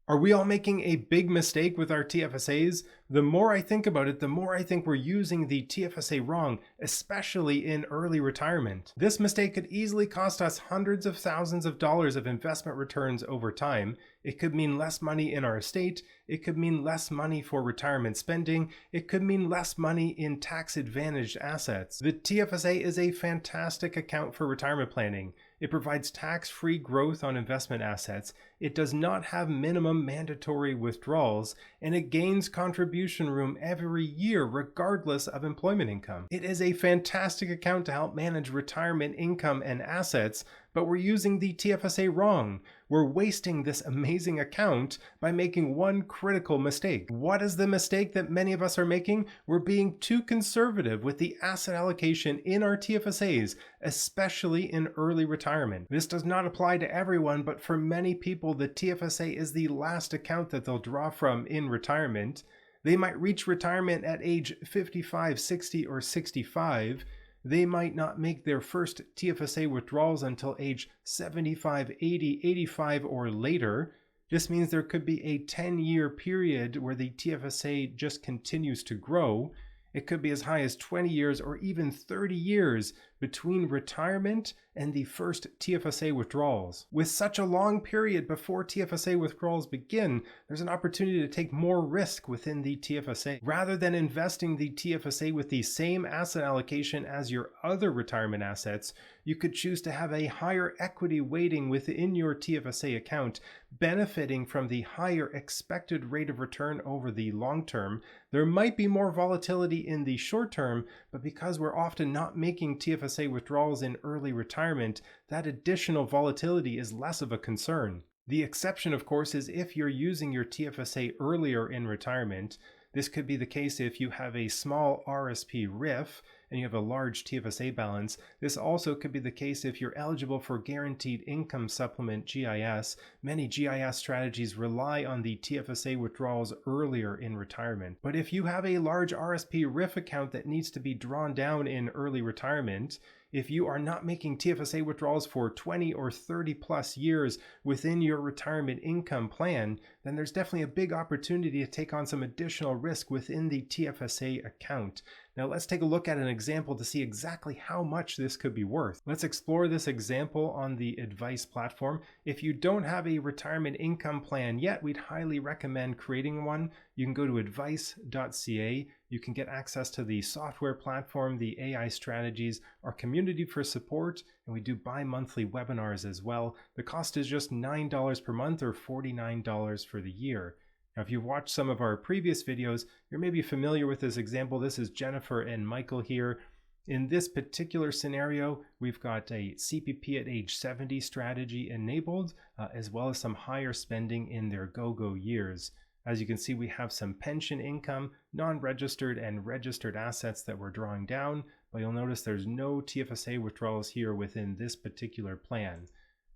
Are we all making a big mistake with our TFSAs? The more I think about it, the more I think we're using the TFSA wrong, especially in early retirement. This mistake could easily cost us hundreds of thousands of dollars of investment returns over time. It could mean less money in our estate. It could mean less money for retirement spending. It could mean less money in tax-advantaged assets. The TFSA is a fantastic account for retirement planning. It provides tax-free growth on investment assets. It does not have minimum mandatory withdrawals, and it gains contribution room every year regardless of employment income. It is a fantastic account to help manage retirement income and assets, but we're using the TFSA wrong. We're wasting this amazing account by making one critical mistake. What is the mistake that many of us are making? We're being too conservative with the asset allocation in our TFSAs, especially in early retirement. This does not apply to everyone, but for many people, the TFSA is the last account that they'll draw from in retirement. They might reach retirement at age 55, 60, or 65. They might not make their first TFSA withdrawals until age 75, 80, 85, or later. This means there could be a 10-year period where the TFSA just continues to grow. It could be as high as 20 years or even 30 years between retirement and the first TFSA withdrawals. With such a long period before TFSA withdrawals begin, there's an opportunity to take more risk within the TFSA. Rather than investing the TFSA with the same asset allocation as your other retirement assets, you could choose to have a higher equity weighting within your TFSA account, benefiting from the higher expected rate of return over the long term. There might be more volatility in the short term, but because we're often not making TFSA withdrawals in early retirement, that additional volatility is less of a concern. The exception, of course, is if you're using your TFSA earlier in retirement. This could be the case if you have a small RSP RIF and you have a large TFSA balance. This also could be the case if you're eligible for Guaranteed Income Supplement GIS. Many GIS strategies rely on the TFSA withdrawals earlier in retirement. But if you have a large RSP RIF account that needs to be drawn down in early retirement, if you are not making TFSA withdrawals for 20 or 30 plus years within your retirement income plan, then there's definitely a big opportunity to take on some additional risk within the TFSA account. Now let's take a look at an example to see exactly how much this could be worth. Let's explore this example on the Advice platform. If you don't have a retirement income plan yet, we'd highly recommend creating one. You can go to advice.ca. You can get access to the software platform, the AI strategies, our community for support, and we do bi-monthly webinars as well. The cost is just $9 per month or $49 for the year. Now, if you've watched some of our previous videos, you're maybe familiar with this example. This is Jennifer and Michael here. In this particular scenario, we've got a CPP at age 70 strategy enabled, as well as some higher spending in their go-go years. As you can see, we have some pension income, non-registered and registered assets that we're drawing down, but you'll notice there's no TFSA withdrawals here within this particular plan.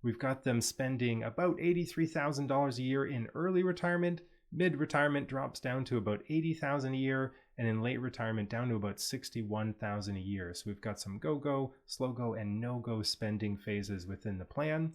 We've got them spending about $83,000 a year in early retirement. Mid-retirement drops down to about $80,000 a year, and in late retirement down to about $61,000 a year. So we've got some go-go, slow-go, and no-go spending phases within the plan.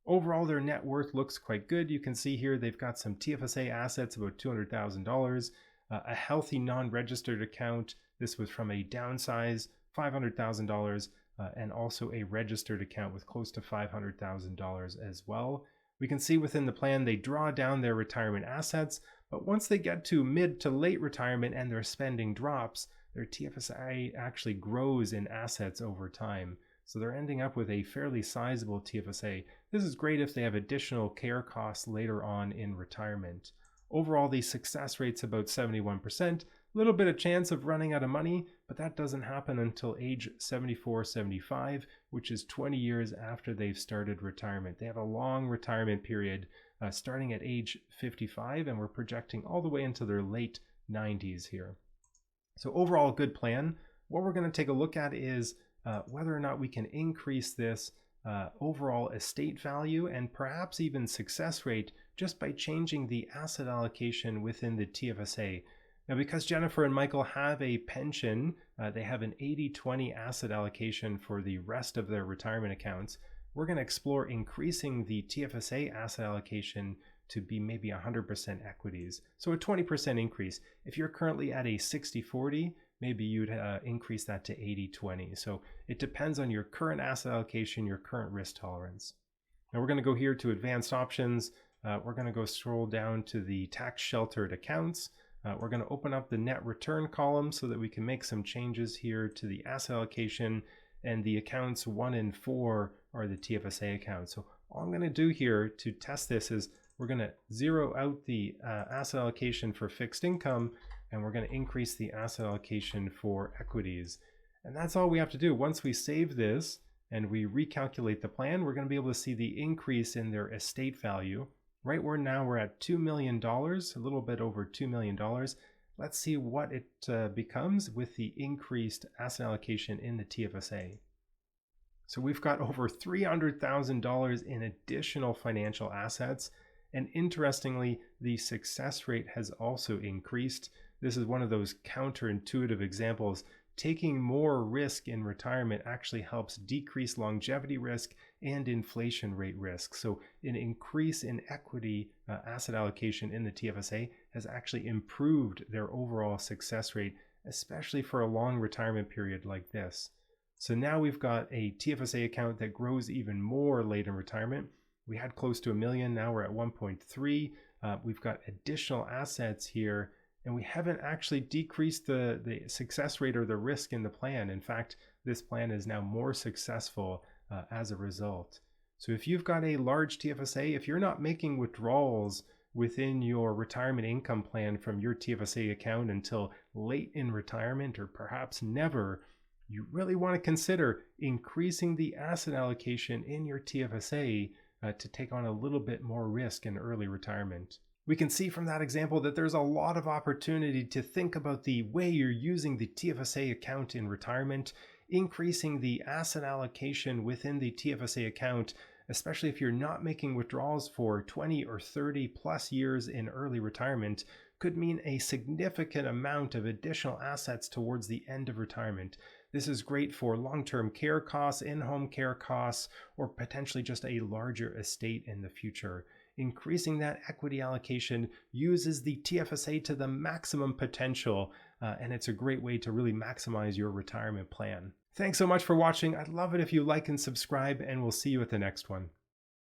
Overall, their net worth looks quite good. You can see here they've got some TFSA assets, about $200,000, a healthy non-registered account. This was from a downsize, $500,000, and also a registered account with close to $500,000 as well. We can see within the plan they draw down their retirement assets, but once they get to mid to late retirement and their spending drops, their TFSA actually grows in assets over time. So they're ending up with a fairly sizable TFSA. This is great if they have additional care costs later on in retirement. Overall, the success rate's about 71%. A little bit of chance of running out of money, but that doesn't happen until age 74, 75, which is 20 years after they've started retirement. They have a long retirement period starting at age 55, and we're projecting all the way into their late 90s here. So overall, good plan. What we're going to take a look at is whether or not we can increase this overall estate value and perhaps even success rate just by changing the asset allocation within the TFSA. Now, because Jennifer and Michael have a pension, they have an 80-20 asset allocation for the rest of their retirement accounts. We're going to explore increasing the TFSA asset allocation to be maybe 100% equities. So a 20% increase. If you're currently at a 60-40, maybe you'd increase that to 80-20. So it depends on your current asset allocation, your current risk tolerance. Now we're going to go here to advanced options. We're going to go scroll down to the tax sheltered accounts. We're going to open up the net return column so that we can make some changes here to the asset allocation, and the accounts 1 and 4 are the TFSA accounts. So all I'm going to do here to test this is we're going to zero out the asset allocation for fixed income, and we're going to increase the asset allocation for equities. And that's all we have to do. Once we save this and we recalculate the plan, we're going to be able to see the increase in their estate value. Right where now we're at $2 million, a little bit over $2 million. Let's see what it becomes with the increased asset allocation in the TFSA. So we've got over $300,000 in additional financial assets. And interestingly, the success rate has also increased. This is one of those counterintuitive examples. Taking more risk in retirement actually helps decrease longevity risk and inflation rate risk. So an increase in equity asset allocation in the TFSA has actually improved their overall success rate, especially for a long retirement period like this. So now we've got a TFSA account that grows even more late in retirement. We had close to $1 million, now we're at 1.3. We've got additional assets here, and we haven't actually decreased the success rate or the risk in the plan. In fact, this plan is now more successful as a result. So if you've got a large TFSA, if you're not making withdrawals within your retirement income plan from your TFSA account until late in retirement, or perhaps never, you really want to consider increasing the asset allocation in your TFSA to take on a little bit more risk in early retirement. We can see from that example that there's a lot of opportunity to think about the way you're using the TFSA account in retirement, increasing the asset allocation within the TFSA account, especially if you're not making withdrawals for 20 or 30 plus years in early retirement, could mean a significant amount of additional assets towards the end of retirement. This is great for long-term care costs, in-home care costs, or potentially just a larger estate in the future. Increasing that equity allocation uses the TFSA to the maximum potential, and it's a great way to really maximize your retirement plan. Thanks so much for watching. I'd love it if you like and subscribe, and we'll see you at the next one.